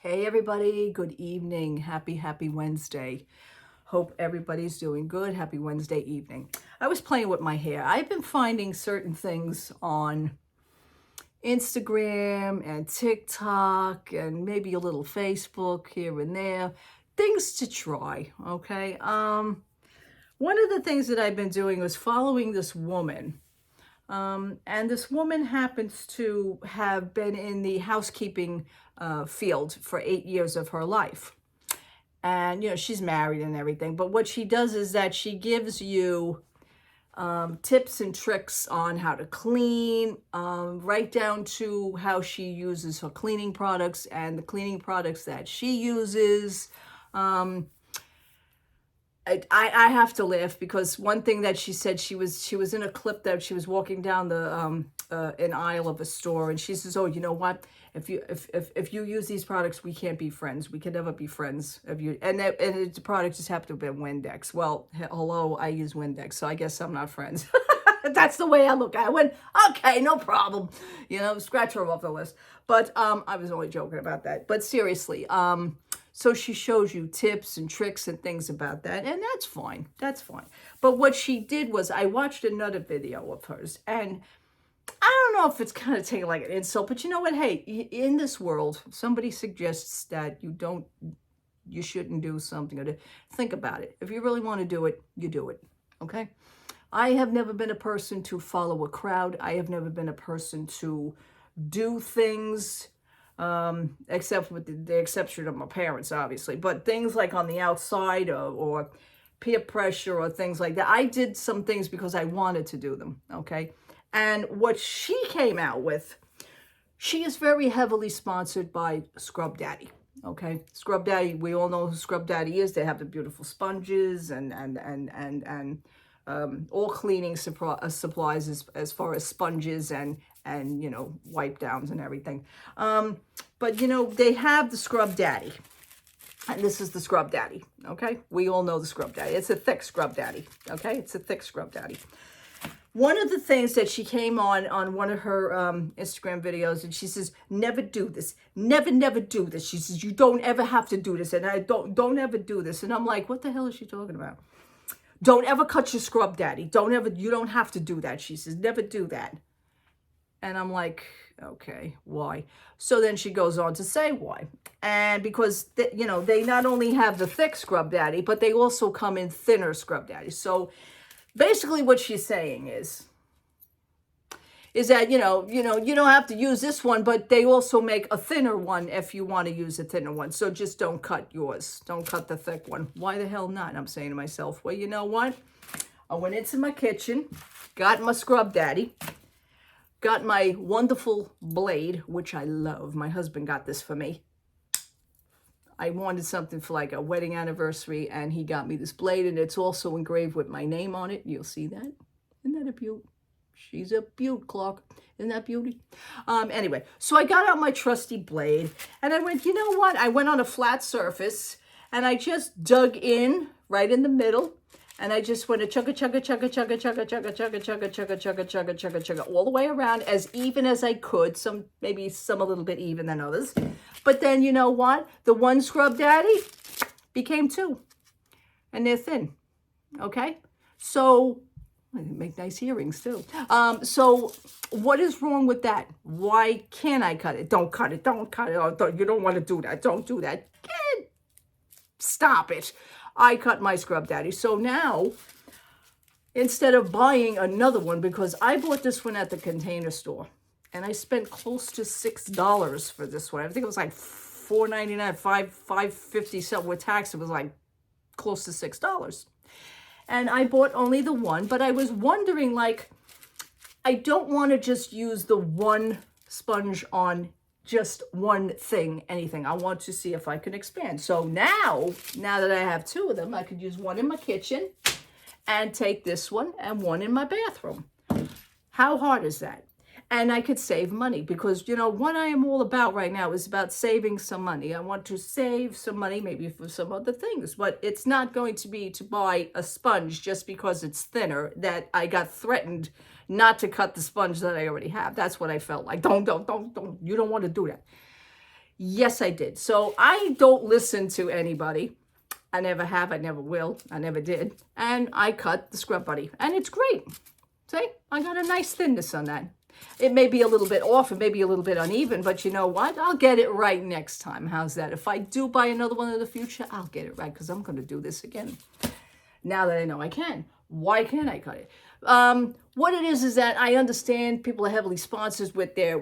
Hey everybody, good evening. Happy Wednesday. Hope everybody's doing good. Happy Wednesday evening. I was playing with my hair. I've been finding certain things on Instagram and TikTok and maybe a little Facebook here and there. Things to try, okay? One of the things that I've been doing was following this woman. And this woman happens to have been in the housekeeping field for 8 years of her life. And, she's married and everything. But what she does is that she gives you tips and tricks on how to clean, right down to how she uses her cleaning products and the cleaning products that she uses. I have to laugh because one thing that she said, she was in a clip that she was walking down the an aisle of a store, and she says, "Oh, you know what? If you use these products, we can't be friends. We can never be friends if you." And the product just happened to have been Windex. Well, hello, I use Windex, so I guess I'm not friends. That's the way I look at it. I went, okay, no problem. Scratch her off the list. But I was only joking about that. But seriously, so she shows you tips and tricks and things about that, and that's fine. That's fine. But what she did was, I watched another video of hers, and I don't know if it's kind of taken like an insult, but you know what? Hey, in this world, somebody suggests that you shouldn't do something, or think about it. If you really want to do it, you do it. Okay? I have never been a person to follow a crowd. I have never been a person to do things, except with the exception of my parents, obviously. But things like on the outside, or peer pressure or things like that. I did some things because I wanted to do them, okay? And what she came out with, she is very heavily sponsored by Scrub Daddy. Okay, Scrub Daddy. We all know who Scrub Daddy is. They have the beautiful sponges and all cleaning supplies as far as sponges and wipe downs and everything. But they have the Scrub Daddy, and this is the Scrub Daddy. Okay, we all know the Scrub Daddy. It's a thick Scrub Daddy. Okay, it's a thick Scrub Daddy. One of the things that she came on one of her Instagram videos, and she says, never do this. Never do this. She says, you don't ever have to do this. And I don't ever do this. And I'm like, what the hell is she talking about? Don't ever cut your Scrub Daddy. You don't have to do that. She says, never do that. And I'm like, okay, why? So then she goes on to say why. And because, they not only have the thick Scrub Daddy, but they also come in thinner Scrub Daddy. So basically what she's saying is that, you don't have to use this one, but they also make a thinner one if you want to use a thinner one. So just don't cut yours. Don't cut the thick one. Why the hell not? I'm saying to myself, well, you know what? I went into my kitchen, got my Scrub Daddy, got my wonderful blade, which I love. My husband got this for me. I wanted something for like a wedding anniversary, and he got me this blade, and it's also engraved with my name on it. You'll see that. Isn't that a beaut? She's a beaut, Clark. Isn't that beauty? Anyway, so I got out my trusty blade, and I went, you know what? I went on a flat surface, and I just dug in right in the middle, and I just went a chugga, chugga, chugga, chugga, chugga, chugga, chugga, chugga, chugga, chugga, chugga, chugga, chugga, all the way around, as even as I could. Maybe some a little bit even than others. But then, you know what? The one Scrub Daddy became two. And they're thin. Okay? So, they make nice earrings too. So, what is wrong with that? Why can't I cut it? Don't cut it. Don't cut it. Oh, you don't want to do that. Don't do that. Stop it. I cut my Scrub Daddy. So now, instead of buying another one, because I bought this one at the Container Store, and I spent close to $6 for this one. I think it was like $4.99, $5.50 something with tax. It was like close to $6. And I bought only the one, but I was wondering, like, I don't want to just use the one sponge on just one thing, anything. I want to see if I can expand. So now that I have two of them, I could use one in my kitchen and take this one and one in my bathroom. How hard is that? And I could save money, because, what I am all about right now is about saving some money. I want to save some money, maybe for some other things, but it's not going to be to buy a sponge just because it's thinner, that I got threatened not to cut the sponge that I already have. That's what I felt like. Don't. You don't want to do that. Yes, I did. So I don't listen to anybody. I never have, I never will, I never did. And I cut the Scrub Buddy, and it's great. See, I got a nice thinness on that. It may be a little bit off, it may be a little bit uneven, but you know what? I'll get it right next time. How's that? If I do buy another one in the future, I'll get it right, because I'm going to do this again. Now that I know I can. Why can't I cut it? What it is that I understand people are heavily sponsored with their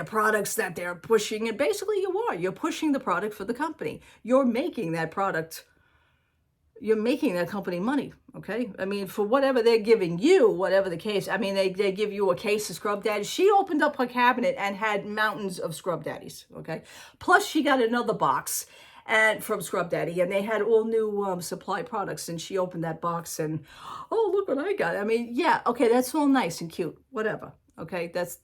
products that they're pushing, and basically you're pushing the product for the company. You're making that product, you're making that company money, okay? I mean, for whatever they're giving you, whatever the case, I mean, they give you a case of Scrub Daddies. She opened up her cabinet and had mountains of Scrub Daddies, okay? Plus she got another box and from Scrub Daddy, and they had all new supply products, and she opened that box and, oh, look what I got. I mean, yeah, okay, that's all nice and cute, whatever. Okay, that's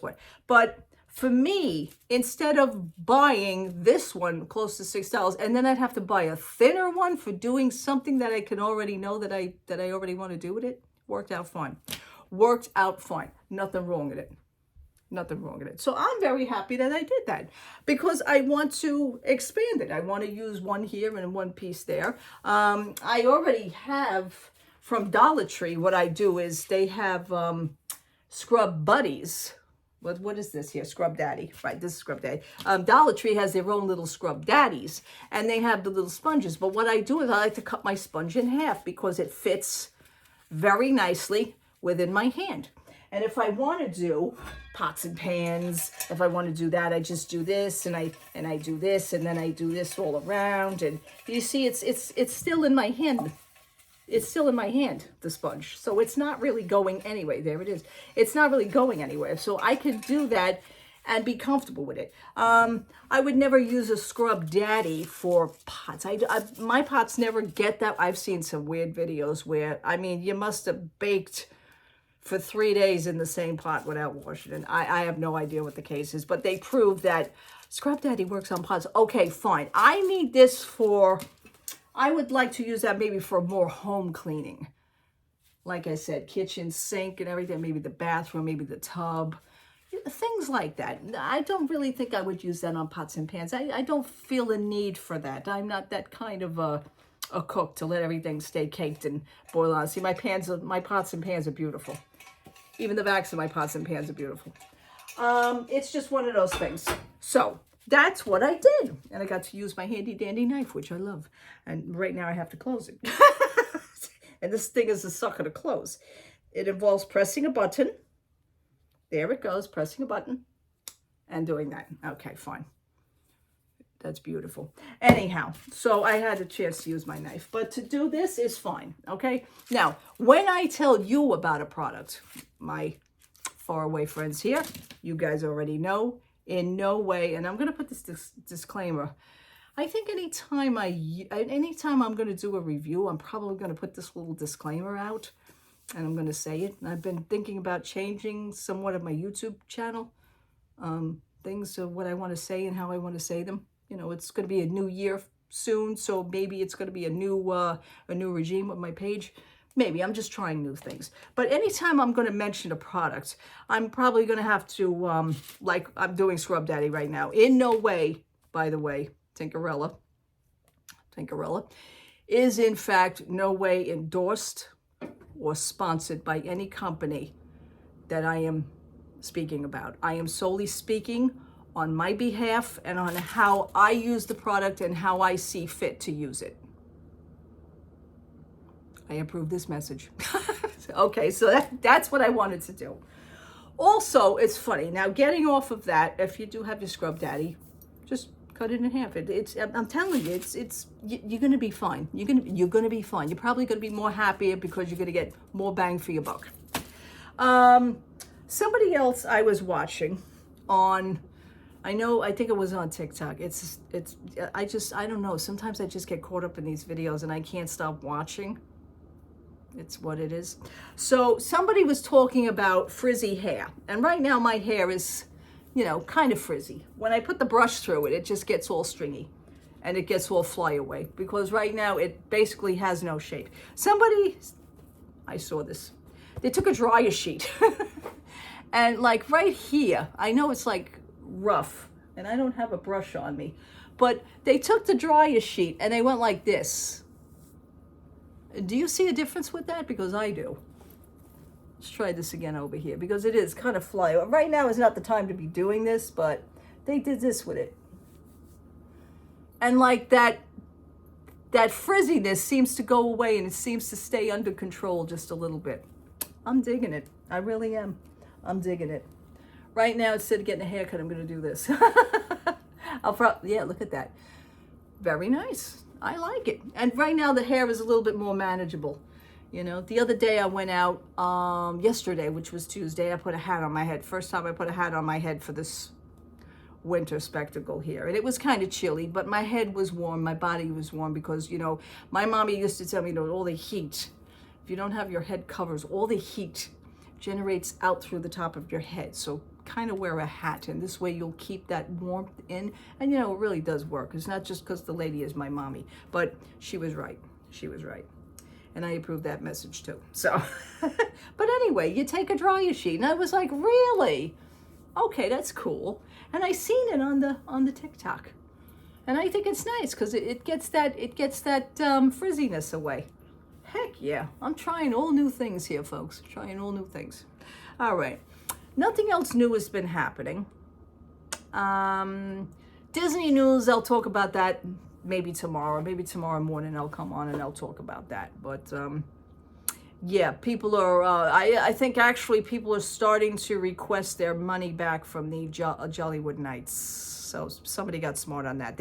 what. But for me, instead of buying this one close to $6, and then I'd have to buy a thinner one for doing something that I can already know that I already want to do with it, worked out fine. Worked out fine. Nothing wrong with it. Nothing wrong with it. So I'm very happy that I did that, because I want to expand it. I want to use one here and one piece there. I already have from Dollar Tree. What I do is they have Scrub Buddies. What is this here? Scrub Daddy. Right, this is Scrub Daddy. Dollar Tree has their own little Scrub Daddies, and they have the little sponges. But what I do is I like to cut my sponge in half, because it fits very nicely within my hand. And if I want to do pots and pans, if I want to do that, I just do this, and I do this, and then I do this all around. And you see, it's still in my hand. It's still in my hand, the sponge. So it's not really going anyway. There it is. It's not really going anywhere. So I could do that and be comfortable with it. I would never use a Scrub Daddy for pots. My pots never get that. I've seen some weird videos where, I mean, you must have baked for 3 days in the same pot without washing it. I have no idea what the case is, but they prove that Scrub Daddy works on pots. Okay, fine. I need this for, I would like to use that maybe for more home cleaning. Like I said, kitchen, sink and everything, maybe the bathroom, maybe the tub, things like that. I don't really think I would use that on pots and pans. I don't feel a need for that. I'm not that kind of a cook to let everything stay caked and boil on. See, my pots and pans are beautiful. Even the backs of my pots and pans are beautiful. It's just one of those things. So that's what I did. And I got to use my handy dandy knife, which I love. And right now I have to close it. And this thing is a sucker to close. It involves pressing a button. There it goes, pressing a button and doing that. Okay, fine. That's beautiful. Anyhow, so I had a chance to use my knife, but to do this is fine, okay? Now, when I tell you about a product, my faraway friends here, you guys already know, in no way, and I'm going to put this disclaimer. I think anytime I'm going to do a review, I'm probably going to put this little disclaimer out, and I'm going to say it. And I've been thinking about changing somewhat of my YouTube channel, things of what I want to say and how I want to say them. You know, it's going to be a new year soon, so maybe it's going to be a new regime of my page. Maybe. I'm just trying new things. But anytime I'm going to mention a product, I'm probably going to have to, like I'm doing Scrub Daddy right now. In no way, by the way, Tinkerella is in fact no way endorsed or sponsored by any company that I am speaking about. I am solely speaking on my behalf and on how I use the product and how I see fit to use it. I approve this message. Okay, so that's what I wanted to do. Also, it's funny. Now, getting off of that, if you do have your Scrub Daddy, just cut it in half. I'm telling you, you're gonna be fine. You're gonna be fine. You're probably gonna be more happier because you're gonna get more bang for your buck. Somebody else I was watching on, I think it was on TikTok. I don't know. Sometimes I just get caught up in these videos and I can't stop watching. It's what it is. So somebody was talking about frizzy hair. And right now my hair is, kind of frizzy. When I put the brush through it, it just gets all stringy and it gets all flyaway because right now it basically has no shape. I saw this. They took a dryer sheet And like right here, I know it's like rough, and I don't have a brush on me, but they took the dryer sheet and they went like this. Do you see a difference with that? Because I do. Let's try this again over here, because it is kind of fly. Right now is not the time to be doing this, but they did this with it. And like that frizziness seems to go away, and it seems to stay under control just a little bit. I'm digging it. I really am. I'm digging it. Right now, instead of getting a haircut, I'm going to do this. Yeah, look at that. Very nice. I like it. And right now, the hair is a little bit more manageable. You know, the other day I went out, yesterday, which was Tuesday, I put a hat on my head. First time I put a hat on my head for this winter spectacle here. And it was kind of chilly, but my head was warm. My body was warm because, you know, my mommy used to tell me, you know, all the heat, if you don't have your head covers, all the heat generates out through the top of your head. So kind of wear a hat, and this way you'll keep that warmth in. And, you know, it really does work. It's not just because the lady is my mommy, but she was right. She was right. And I approve that message too. So, but anyway, you take a dryer sheet, and I was like, really? Okay, that's cool. And I seen it on the TikTok, and I think it's nice because it gets that frizziness away. Heck yeah, I'm trying all new things here, folks. Trying all new things. All right, nothing else new has been happening. Disney news, I'll talk about that maybe tomorrow morning. I'll come on and I'll talk about that. But yeah, people are, I think actually people are starting to request their money back from the Jollywood Nights. So somebody got smart on that.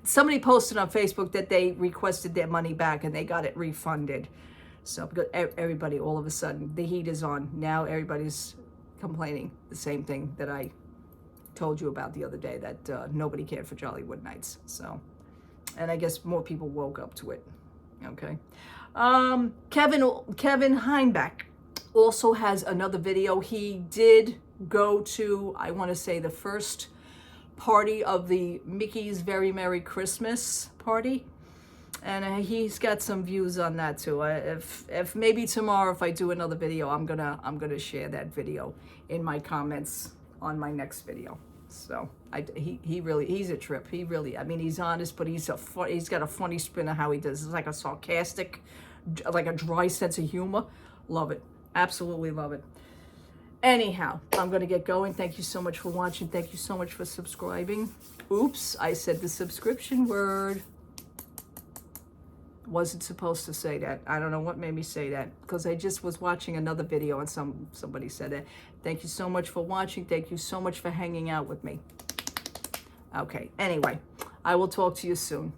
Somebody posted on Facebook that they requested their money back and they got it refunded. So because everybody, all of a sudden, the heat is on. Now everybody's complaining the same thing that I told you about the other day, that nobody cared for Jollywood Nights. So, and I guess more people woke up to it. Okay. Kevin Heimbach also has another video. He did go to, I want to say, the first party of the Mickey's Very Merry Christmas party, and he's got some views on that too. If maybe tomorrow, if I do another video, I'm gonna share that video in my comments on my next video. So he's a trip. He really, I mean, he's honest, but he's got a funny spin of how he does. It's like a sarcastic, like a dry sense of humor. Love it. Absolutely love it. Anyhow, I'm going to get going. Thank you so much for watching. Thank you so much for subscribing. Oops, I said the subscription word. Wasn't supposed to say that. I don't know what made me say that, because I just was watching another video and somebody said it. Thank you so much for watching. Thank you so much for hanging out with me. Okay, anyway, I will talk to you soon.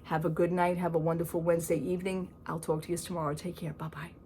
Have a good night. Have a wonderful Wednesday evening. I'll talk to you tomorrow. Take care. Bye-bye.